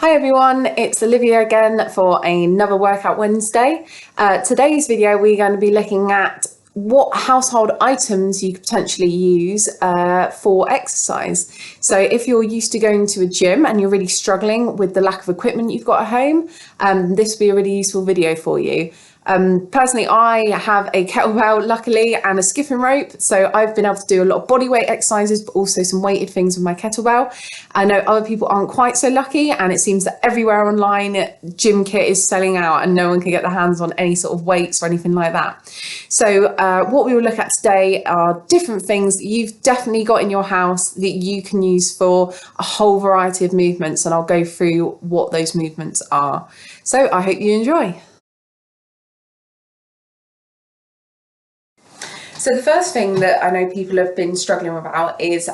Hi everyone, it's Olivia again for another Workout Wednesday. Today's video we're going to be looking at what household items you could potentially use for exercise. So if you're used to going to a gym and you're really struggling with the lack of equipment you've got at home, this will be a really useful video for you. Personally, I have a kettlebell, luckily, and a skipping rope, so I've been able to do a lot of body weight exercises, but also some weighted things with my kettlebell. I know other people aren't quite so lucky, and it seems that everywhere online, gym kit is selling out and no one can get their hands on any sort of weights or anything like that. So what we will look at today are different things that you've definitely got in your house that you can use for a whole variety of movements, and I'll go through what those movements are. So I hope you enjoy. So the first thing that I know people have been struggling about is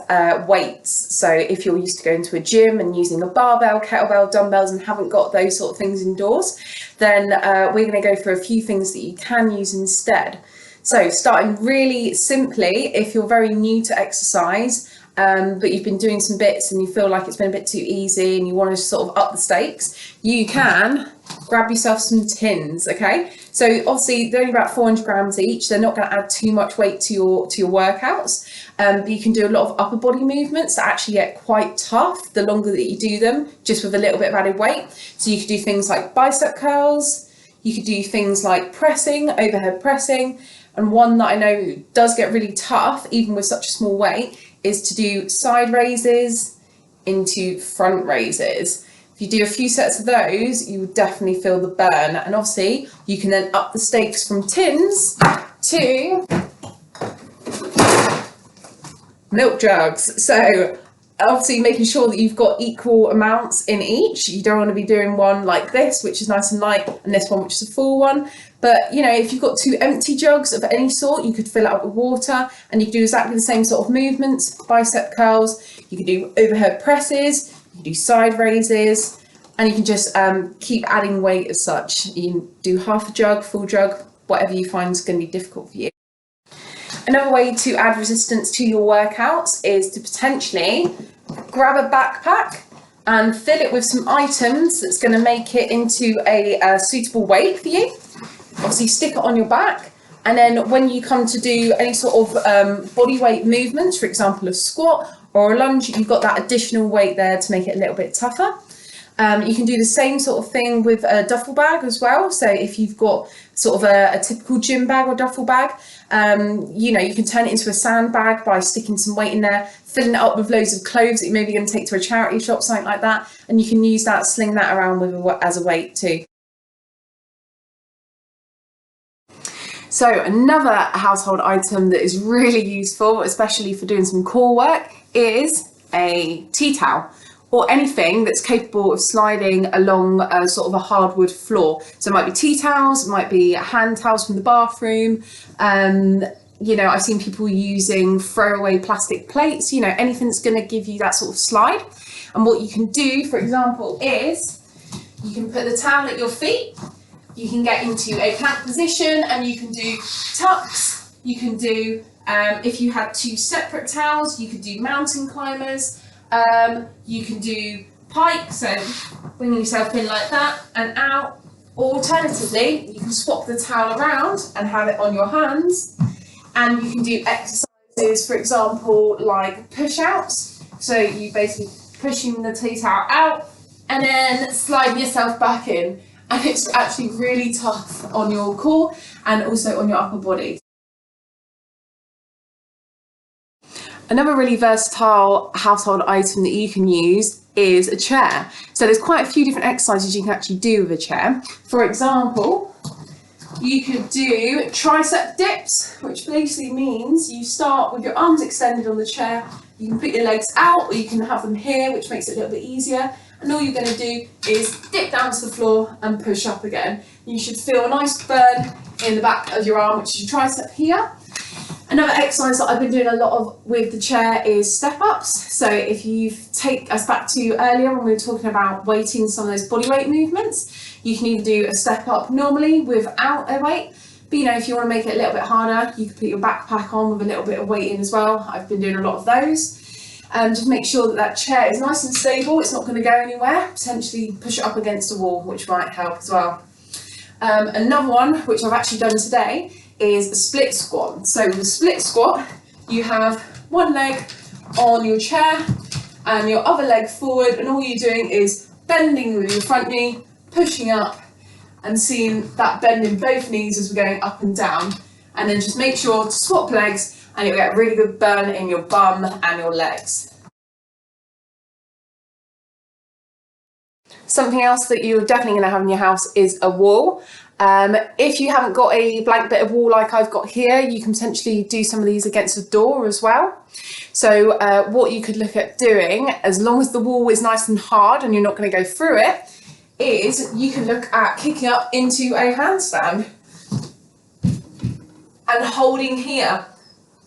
weights. So if you're used to going to a gym and using a barbell, kettlebell, dumbbells and haven't got those sort of things indoors, then we're going to go through a few things that you can use instead. So starting really simply, if you're very new to exercise, but you've been doing some bits and you feel like it's been a bit too easy and you want to sort of up the stakes, you can grab yourself some tins, okay? So obviously they're only about 400 grams each. They're not going to add too much weight to your workouts, but you can do a lot of upper body movements that actually get quite tough the longer that you do them, just with a little bit of added weight. So you could do things like bicep curls, you could do things like pressing, overhead pressing, and one that I know does get really tough, even with such a small weight, is to do side raises into front raises. If you do a few sets of those, you will definitely feel the burn. And obviously, you can then up the stakes from tins to milk jugs. So obviously making sure that you've got equal amounts in each. You don't want to be doing one like this, which is nice and light, and this one, which is a full one. But, you know, if you've got two empty jugs of any sort, you could fill it up with water and you can do exactly the same sort of movements, bicep curls, you can do overhead presses, you can do side raises, and you can just keep adding weight as such. You can do half a jug, full jug, whatever you find is going to be difficult for you. Another way to add resistance to your workouts is to potentially grab a backpack and fill it with some items that's going to make it into a suitable weight for you. Obviously stick it on your back, and then when you come to do any sort of body weight movements, for example a squat or a lunge, you've got that additional weight there to make it a little bit tougher. You can do the same sort of thing with a duffel bag as well. So if you've got sort of a typical gym bag or duffel bag, you know, you can turn it into a sandbag by sticking some weight in there, filling it up with loads of clothes that you're maybe going to take to a charity shop, something like that, and you can use that, sling that around with as a weight too. So another household item that is really useful, especially for doing some core work, is a tea towel, or anything that's capable of sliding along sort of a hardwood floor. So it might be tea towels, it might be hand towels from the bathroom. You know, I've seen people using throwaway plastic plates, you know, anything that's going to give you that sort of slide. And what you can do, for example, is you can put the towel at your feet. You can get into a plank position and you can do tucks. You can do, if you had two separate towels, you could do mountain climbers. You can do pike, so bringing yourself in like that and out. Or alternatively, you can swap the towel around and have it on your hands. And you can do exercises, for example, like push-outs. So you basically pushing the tea towel out and then sliding yourself back in. And it's actually really tough on your core and also on your upper body. Another really versatile household item that you can use is a chair. So there's quite a few different exercises you can actually do with a chair. For example, you could do tricep dips, which basically means you start with your arms extended on the chair. You can put your legs out, or you can have them here, which makes it a little bit easier. And all you're going to do is dip down to the floor and push up again. You should feel a nice burn in the back of your arm, which is your tricep here. Another exercise that I've been doing a lot of with the chair is step-ups. So if you take us back to earlier when we were talking about weighting some of those body weight movements, you can either do a step-up normally without a weight, but you know, if you want to make it a little bit harder, you can put your backpack on with a little bit of weight in as well. I've been doing a lot of those. Just make sure that that chair is nice and stable, it's not going to go anywhere. Potentially push it up against a wall, which might help as well. Another one, which I've actually done today, is a split squat. So with a split squat, you have one leg on your chair and your other leg forward, and all you're doing is bending with your front knee, pushing up, and seeing that bend in both knees as we're going up and down. And then just make sure to swap legs, and you'll get a really good burn in your bum and your legs. Something else that you're definitely going to have in your house is a wall. If you haven't got a blank bit of wall like I've got here, you can potentially do some of these against the door as well. So what you could look at doing, as long as the wall is nice and hard and you're not going to go through it, is you can look at kicking up into a handstand and holding here.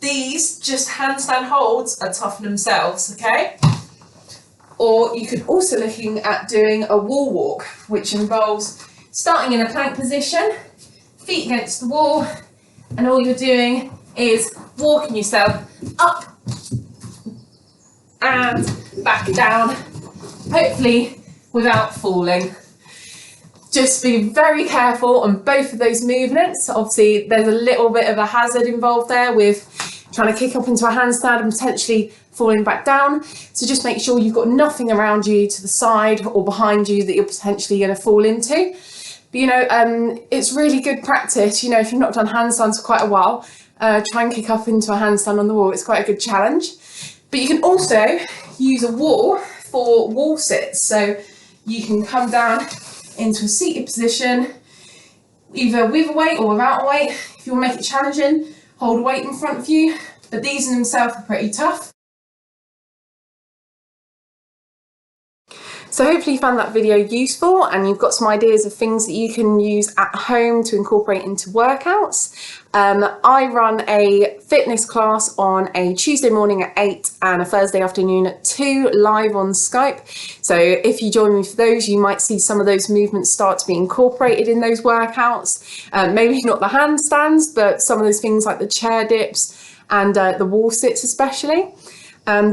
These just handstand holds are tough in themselves, okay? Or you could also looking at doing a wall walk, which involves starting in a plank position, feet against the wall, and all you're doing is walking yourself up and back down, hopefully without falling. Just be very careful on both of those movements. Obviously, there's a little bit of a hazard involved there with trying to kick up into a handstand and potentially falling back down. So just make sure you've got nothing around you to the side or behind you that you're potentially going to fall into. But, you know, it's really good practice. You know, if you've not done handstands for quite a while, try and kick up into a handstand on the wall. It's quite a good challenge. But you can also use a wall for wall sits. So you can come down into a seated position, either with a weight or without a weight. If you want to make it challenging, hold a weight in front of you, but these in themselves are pretty tough. So hopefully you found that video useful and you've got some ideas of things that you can use at home to incorporate into workouts. I run a fitness class on a Tuesday morning at 8 and a Thursday afternoon at 2 live on Skype. So if you join me for those, you might see some of those movements start to be incorporated in those workouts. Maybe not the handstands, but some of those things like the chair dips and the wall sits especially.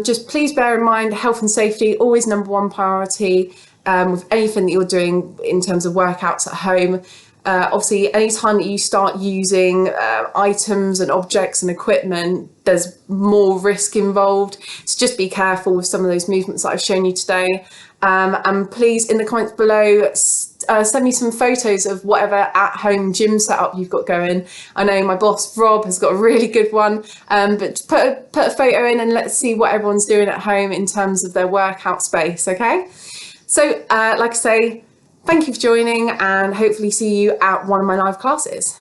Just please bear in mind health and safety, always number one priority with anything that you're doing in terms of workouts at home. Obviously, anytime that you start using items and objects and equipment, there's more risk involved. So just be careful with some of those movements that I've shown you today. And please, in the comments below, send me some photos of whatever at-home gym setup you've got going. I know my boss, Rob, has got a really good one, but put a photo in and let's see what everyone's doing at home in terms of their workout space, okay? So, like I say, thank you for joining and hopefully see you at one of my live classes.